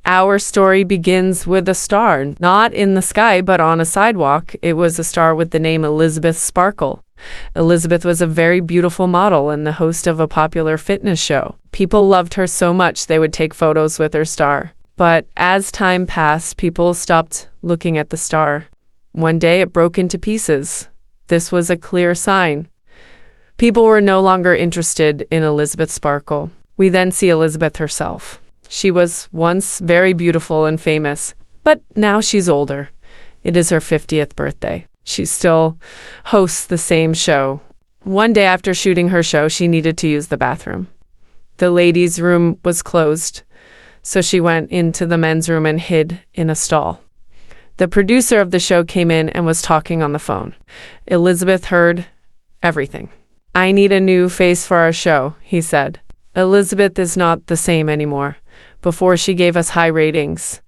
Our story begins with a star, not in the sky, but on a sidewalk. It was a star with the name Elizabeth Sparkle. Elizabeth was a very beautiful model and the host of a popular fitness show. People loved her so much they would take photos with her star. But as time passed, people stopped looking at the star. One day it broke into pieces. This was a clear sign. People were no longer interested in Elizabeth Sparkle. We then see Elizabeth herself. She was once very beautiful and famous, but now she's older. It is her 50th birthday. She still hosts the same show. One day after shooting her show, she needed to use the bathroom. The ladies' room was closed, so she went into the men's room and hid in a stall. The producer of the show came in and was talking on the phone. Elizabeth heard everything. "I need a new face for our show," he said. Elizabeth is not the same anymore. Before she gave us high ratings.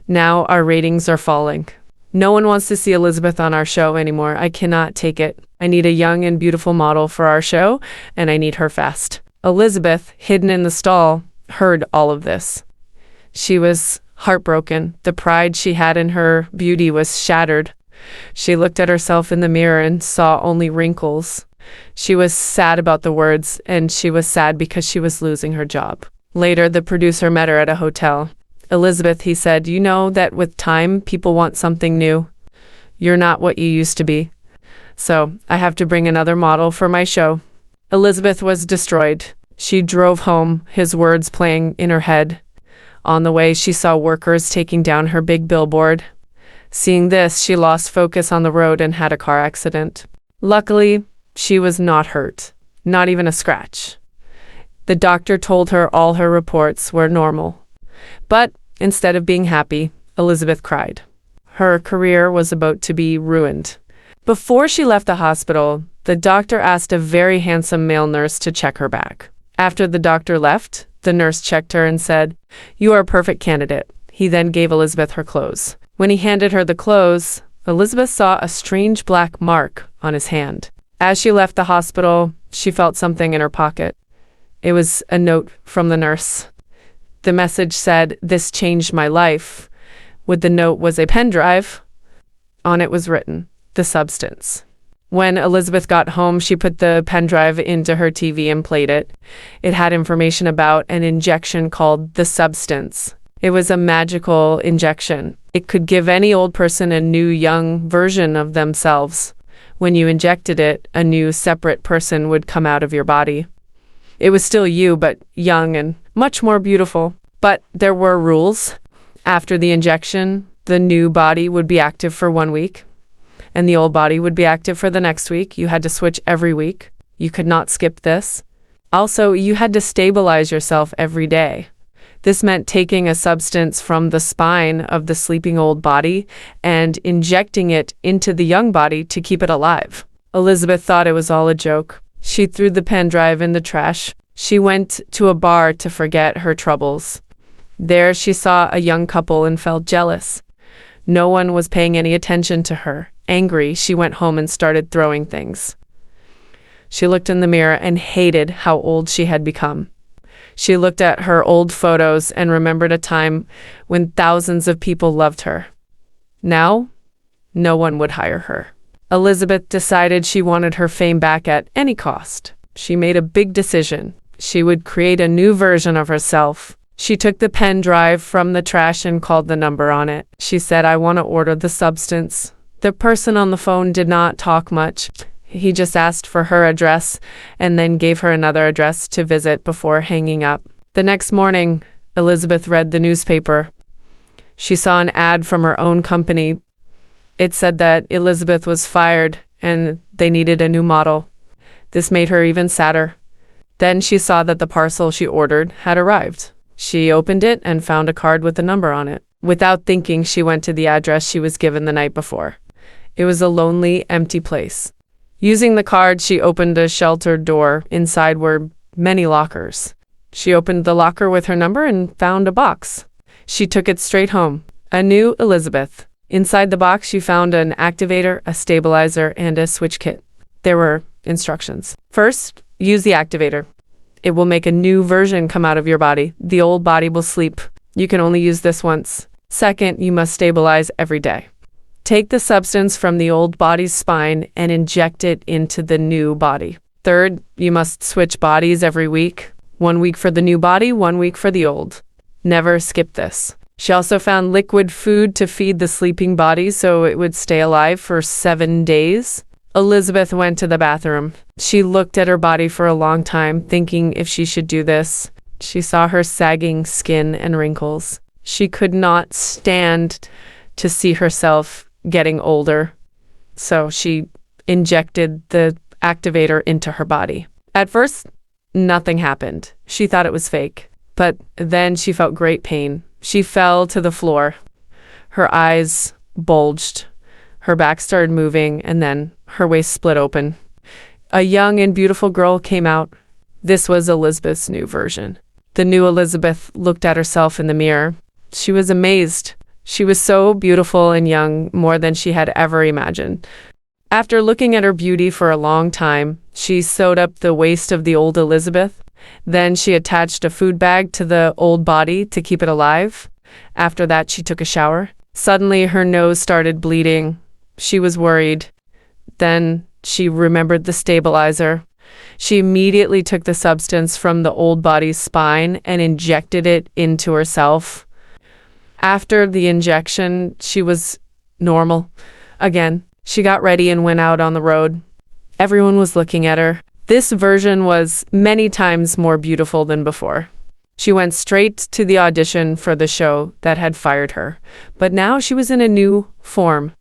Now our ratings are falling. No one wants to see Elizabeth on our show anymore. I cannot take it. I need a young and beautiful model for our show, and I need her fast. Elizabeth, hidden in the stall, heard all of this. She was heartbroken. The pride she had in her beauty was shattered. She looked at herself in the mirror and saw only wrinkles. She was sad about the words, and she was sad because she was losing her job. Later, the producer met her at a hotel. "Elizabeth," he said, "you know that with time, people want something new. You're not what you used to be. So I have to bring another model for my show." Elizabeth was destroyed. She drove home, his words playing in her head. On the way, she saw workers taking down her big billboard. Seeing this, she lost focus on the road and had a car accident. Luckily, she was not hurt, not even a scratch. The doctor told her all her reports were normal. But instead of being happy, Elizabeth cried. Her career was about to be ruined. Before she left the hospital, the doctor asked a very handsome male nurse to check her back. After the doctor left, the nurse checked her and said, "You are a perfect candidate." He then gave Elizabeth her clothes. When he handed her the clothes, Elizabeth saw a strange black mark on his hand. As she left the hospital, she felt something in her pocket. It was a note from the nurse. The message said, "This changed my life." With the note was a pen drive. On it was written, "The Substance." When Elizabeth got home, she put the pen drive into her TV and played it. It had information about an injection called The Substance. It was a magical injection. It could give any old person a new young version of themselves. When you injected it, a new separate person would come out of your body. It was still you, but young and much more beautiful. But there were rules. After the injection, the new body would be active for 1 week, and the old body would be active for the next week. You had to switch every week. You could not skip this. Also, you had to stabilize yourself every day. This meant taking a substance from the spine of the sleeping old body and injecting it into the young body to keep it alive. Elizabeth thought it was all a joke. She threw the pen drive in the trash. She went to a bar to forget her troubles. There she saw a young couple and felt jealous. No one was paying any attention to her. Angry, she went home and started throwing things. She looked in the mirror and hated how old she had become. She looked at her old photos and remembered a time when thousands of people loved her. Now, no one would hire her. Elizabeth decided she wanted her fame back at any cost. She made a big decision. She would create a new version of herself. She took the pen drive from the trash and called the number on it. She said, "I want to order the substance." The person on the phone did not talk much. He just asked for her address and then gave her another address to visit before hanging up. The next morning, Elizabeth read the newspaper. She saw an ad from her own company. It said that Elizabeth was fired and they needed a new model. This made her even sadder. Then she saw that the parcel she ordered had arrived. She opened it and found a card with a number on it. Without thinking, she went to the address she was given the night before. It was a lonely, empty place. Using the card, she opened a sheltered door. Inside were many lockers. She opened the locker with her number and found a box. She took it straight home. A new Elizabeth. Inside the box, she found an activator, a stabilizer, and a switch kit. There were instructions. First, use the activator. It will make a new version come out of your body. The old body will sleep. You can only use this once. Second, you must stabilize every day. Take the substance from the old body's spine and inject it into the new body. Third, you must switch bodies every week. 1 week for the new body, 1 week for the old. Never skip this. She also found liquid food to feed the sleeping body so it would stay alive for 7 days. Elizabeth went to the bathroom. She looked at her body for a long time, thinking if she should do this. She saw her sagging skin and wrinkles. She could not stand to see herself getting older, so she injected the activator into her body. At first, nothing happened. She thought it was fake, but then she felt great pain. She fell to the floor. Her eyes bulged. Her back started moving, and then her waist split open. A young and beautiful girl came out. This was Elizabeth's new version. The new Elizabeth looked at herself in the mirror. She was amazed. She was so beautiful and young, more than she had ever imagined. After looking at her beauty for a long time, she sewed up the waist of the old Elizabeth. Then she attached a food bag to the old body to keep it alive. After that, she took a shower. Suddenly, her nose started bleeding. She was worried. Then she remembered the stabilizer. She immediately took the substance from the old body's spine and injected it into herself. After the injection, she was normal again. She got ready and went out on the road. Everyone was looking at her. This version was many times more beautiful than before. She went straight to the audition for the show that had fired her, but now she was in a new form.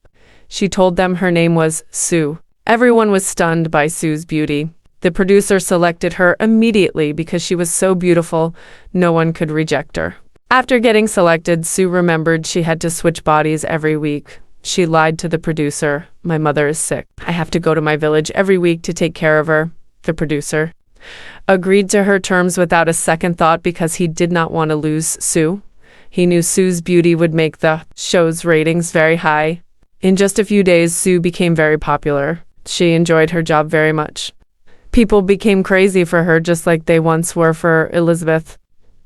She told them her name was Sue. Everyone was stunned by Sue's beauty. The producer selected her immediately because she was so beautiful, no one could reject her. After getting selected, Sue remembered she had to switch bodies every week. She lied to the producer. "My mother is sick. I have to go to my village every week to take care of her." The producer agreed to her terms without a second thought because he did not want to lose Sue. He knew Sue's beauty would make the show's ratings very high. In just a few days, Sue became very popular. She enjoyed her job very much. People became crazy for her just like they once were for Elizabeth.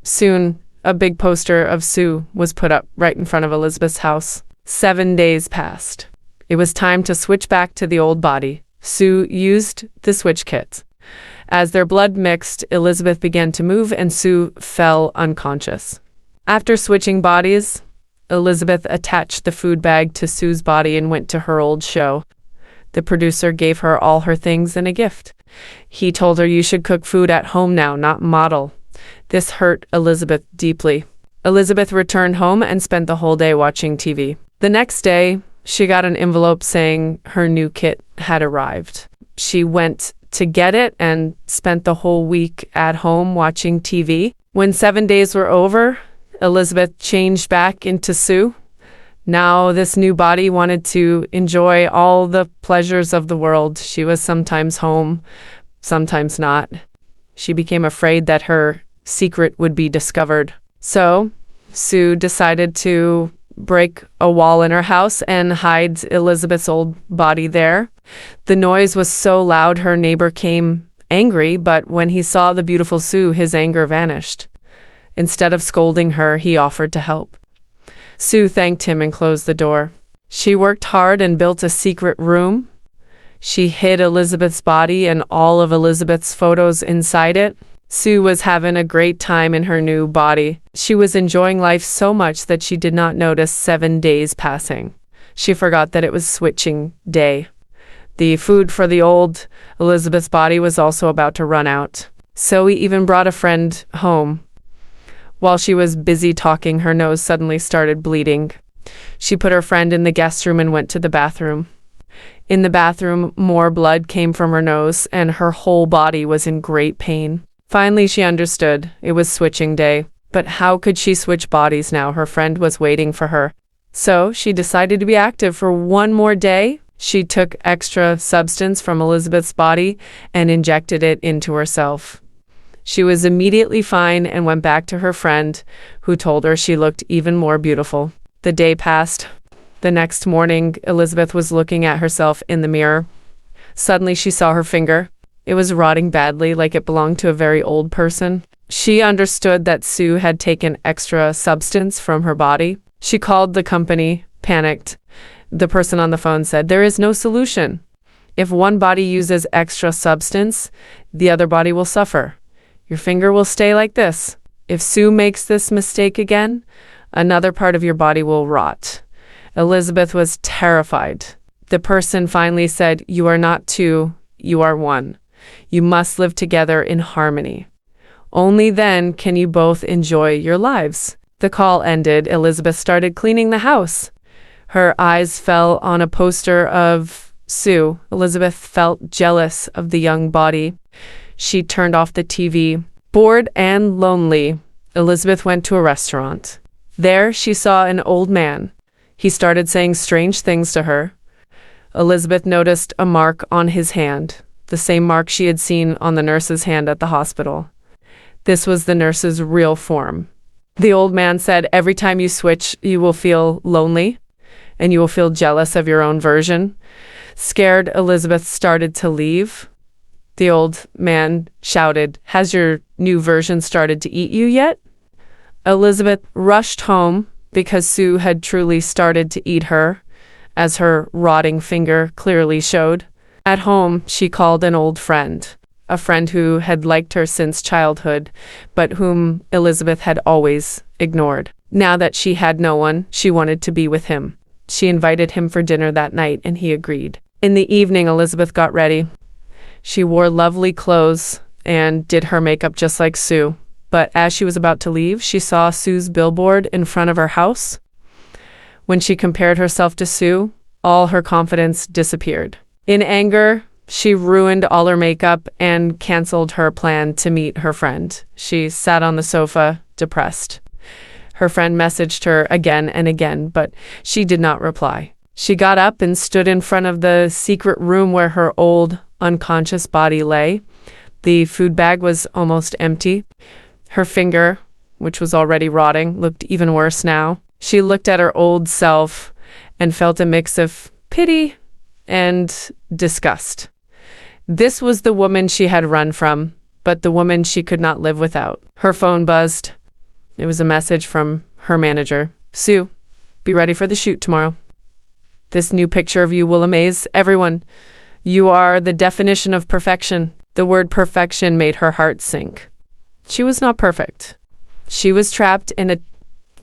Soon, a big poster of Sue was put up right in front of Elizabeth's house. 7 days passed. It was time to switch back to the old body. Sue used the switch kit. As their blood mixed, Elizabeth began to move and Sue fell unconscious. After switching bodies, Elizabeth attached the food bag to Sue's body and went to her old show. The producer gave her all her things and a gift. He told her, "You should cook food at home now, not model." This hurt Elizabeth deeply. Elizabeth returned home and spent the whole day watching TV. The next day, she got an envelope saying her new kit had arrived. She went to get it and spent the whole week at home watching TV. When 7 days were over, Elizabeth changed back into Sue. Now this new body wanted to enjoy all the pleasures of the world. She was sometimes home, sometimes not. She became afraid that her secret would be discovered. So Sue decided to break a wall in her house and hide Elizabeth's old body there. The noise was so loud her neighbor came angry, but when he saw the beautiful Sue, his anger vanished. Instead of scolding her, he offered to help. Sue thanked him and closed the door. She worked hard and built a secret room. She hid Elizabeth's body and all of Elizabeth's photos inside it. Sue was having a great time in her new body. She was enjoying life so much that she did not notice 7 days passing. She forgot that it was switching day. The food for the old Elizabeth's body was also about to run out. Zoe even brought a friend home. While she was busy talking, her nose suddenly started bleeding. She put her friend in the guest room and went to the bathroom. In the bathroom, more blood came from her nose, and her whole body was in great pain. Finally, she understood. It was switching day. But how could she switch bodies now? Her friend was waiting for her. So she decided to be active for 1 more day. She took extra substance from Elizabeth's body and injected it into herself. She was immediately fine and went back to her friend, who told her she looked even more beautiful. The day passed. The next morning, Elizabeth was looking at herself in the mirror. Suddenly, she saw her finger. It was rotting badly, like it belonged to a very old person. She understood that Sue had taken extra substance from her body. She called the company, panicked. The person on the phone said, "There is no solution. If one body uses extra substance, the other body will suffer. Your finger will stay like this. If Sue makes this mistake again, another part of your body will rot." Elizabeth was terrified. The person finally said, "You are not two, you are one. You must live together in harmony. Only then can you both enjoy your lives." The call ended. Elizabeth started cleaning the house. Her eyes fell on a poster of Sue. Elizabeth felt jealous of the young body. She turned off the TV. Bored and lonely, Elizabeth went to a restaurant. There she saw an old man. He started saying strange things to her. Elizabeth noticed a mark on his hand, the same mark she had seen on the nurse's hand at the hospital. This was the nurse's real form. The old man said, "Every time you switch, you will feel lonely, and you will feel jealous of your own version." Scared, Elizabeth started to leave. The old man shouted, "Has your new version started to eat you yet?" Elizabeth rushed home because Sue had truly started to eat her, as her rotting finger clearly showed. At home, she called an old friend, a friend who had liked her since childhood, but whom Elizabeth had always ignored. Now that she had no one, she wanted to be with him. She invited him for dinner that night, and he agreed. In the evening, Elizabeth got ready. She wore lovely clothes and did her makeup just like Sue. But as she was about to leave, she saw Sue's billboard in front of her house. When she compared herself to Sue, all her confidence disappeared. In anger, she ruined all her makeup and canceled her plan to meet her friend. She sat on the sofa, depressed. Her friend messaged her again and again, but she did not reply. She got up and stood in front of the secret room where her old, unconscious body lay. The food bag was almost empty. Her finger, which was already rotting, looked even worse now. She looked at her old self and felt a mix of pity and disgust. This was the woman she had run from, but the woman she could not live without. Her phone buzzed. It was a message from her manager. "Sue, be ready for the shoot tomorrow. This new picture of you will amaze everyone. You are the definition of perfection." The word perfection made her heart sink. She was not perfect. She was trapped in a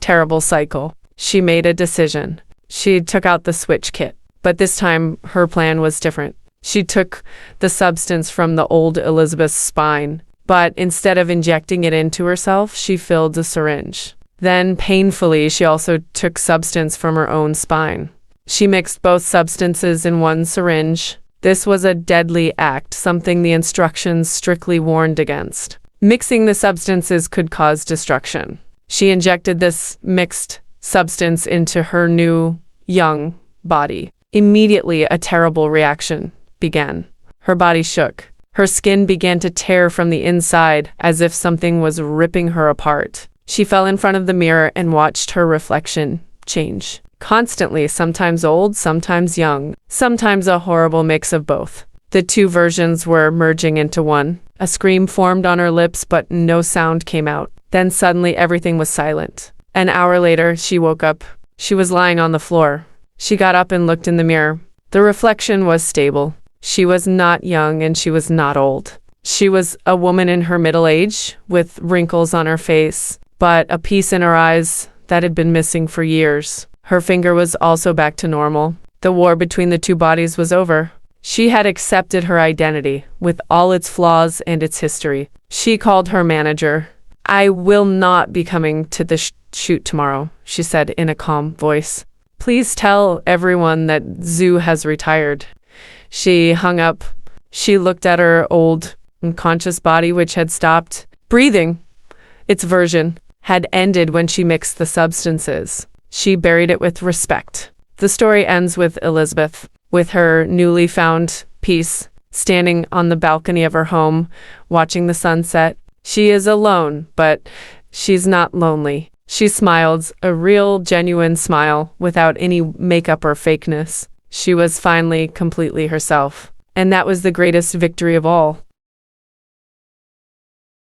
terrible cycle. She made a decision. She took out the switch kit, but this time her plan was different. She took the substance from the old Elizabeth's spine, but instead of injecting it into herself, she filled the syringe. Then, painfully, she also took substance from her own spine. She mixed both substances in one syringe. This was a deadly act, something the instructions strictly warned against. Mixing the substances could cause destruction. She injected this mixed substance into her new, young body. Immediately, a terrible reaction began. Her body shook. Her skin began to tear from the inside as if something was ripping her apart. She fell in front of the mirror and watched her reflection change. Constantly, sometimes old, sometimes young, sometimes a horrible mix of both. The two versions were merging into one. A scream formed on her lips, but no sound came out. Then suddenly everything was silent. An hour later, she woke up. She was lying on the floor. She got up and looked in the mirror. The reflection was stable. She was not young and she was not old. She was a woman in her middle age, with wrinkles on her face, but a piece in her eyes that had been missing for years. Her finger was also back to normal. The war between the two bodies was over. She had accepted her identity, with all its flaws and its history. She called her manager. "I will not be coming to the shoot tomorrow," she said in a calm voice. "Please tell everyone that Zoo has retired." She hung up. She looked at her old, unconscious body, which had stopped breathing. Its version had ended when she mixed the substances. She buried it with respect. The story ends with Elizabeth, with her newly found peace, standing on the balcony of her home, watching the sunset. She is alone, but she's not lonely. She smiled, a real, genuine smile, without any makeup or fakeness. She was finally completely herself. And that was the greatest victory of all.